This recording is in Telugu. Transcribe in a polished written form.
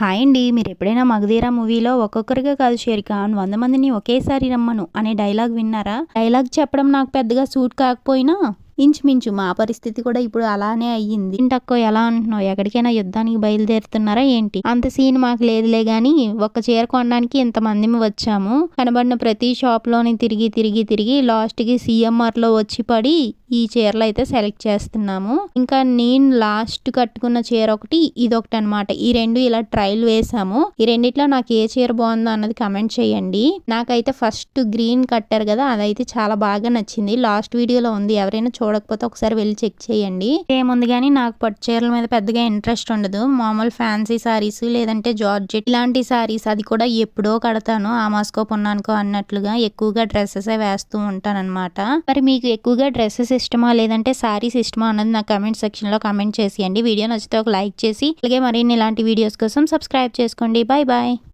హాయ్ అండి. మీరెప్పుడైనా 'మగధీర' మూవీలో ఒక్కొక్కరిగా కాదు షేర్ఖాన్ 100 మందిని ఒకేసారి రమ్మను అనే డైలాగ్ విన్నారా? డైలాగ్ చెప్పడం నాకు పెద్దగా సూట్ కాకపోయినా ఇంచుమించు మా పరిస్థితి కూడా ఇప్పుడు అలానే అయ్యింది. ఏంటక్కో ఎలా అంటున్నావు? ఎక్కడికైనా యుద్ధానికి బయలుదేరుతున్నారా ఏంటి? అంత సీన్ మాకు లేదులే గాని ఒక్క చీర కొనడానికి ఇంతమందిమి వచ్చాము. కనబడిన ప్రతి షాప్ లోని తిరిగి లాస్ట్ కి CMR లో వచ్చి పడి ఈ చీరలు అయితే సెలెక్ట్ చేస్తున్నాము. ఇంకా నేను లాస్ట్ కట్టుకున్న చీర ఒకటి, ఇదొకటి అనమాట. ఈ రెండు ఇలా ట్రయల్ వేసాము. ఈ రెండిట్లో నాకు ఏ చీర బాగుందో అన్నది కమెంట్ చేయండి. నాకైతే ఫస్ట్ గ్రీన్ కట్టారు కదా, అదైతే చాలా బాగా నచ్చింది. లాస్ట్ వీడియోలో ఉంది, ఎవరైనా చూడకపోతే ఒకసారి వెళ్ళి చెక్ చేయండి. ఏముంది కానీ నాకు పట్టు చీరల మీద పెద్దగా ఇంట్రెస్ట్ ఉండదు. మామూలు ఫ్యాన్సీ సారీస్ లేదంటే జార్జెట్ ఇలాంటి సారీస్, అది కూడా ఎప్పుడో కడతాను, ఆ మాస్కో పున్నానుకో అన్నట్లుగా ఎక్కువగా డ్రెస్సెస్ వేస్తూ ఉంటానన్నమాట. మరి మీకు ఎక్కువగా డ్రెస్సెస్ ఇష్టమా లేదంటే సారీస్ ఇష్టమా అన్నది నా కమెంట్ సెక్షన్ లో కమెంట్ చేసేయండి. వీడియో నచ్చితే ఒక లైక్ చేసి అలాగే మరిన్ని ఇలాంటి వీడియోస్ కోసం సబ్స్క్రైబ్ చేసుకోండి. Bye bye.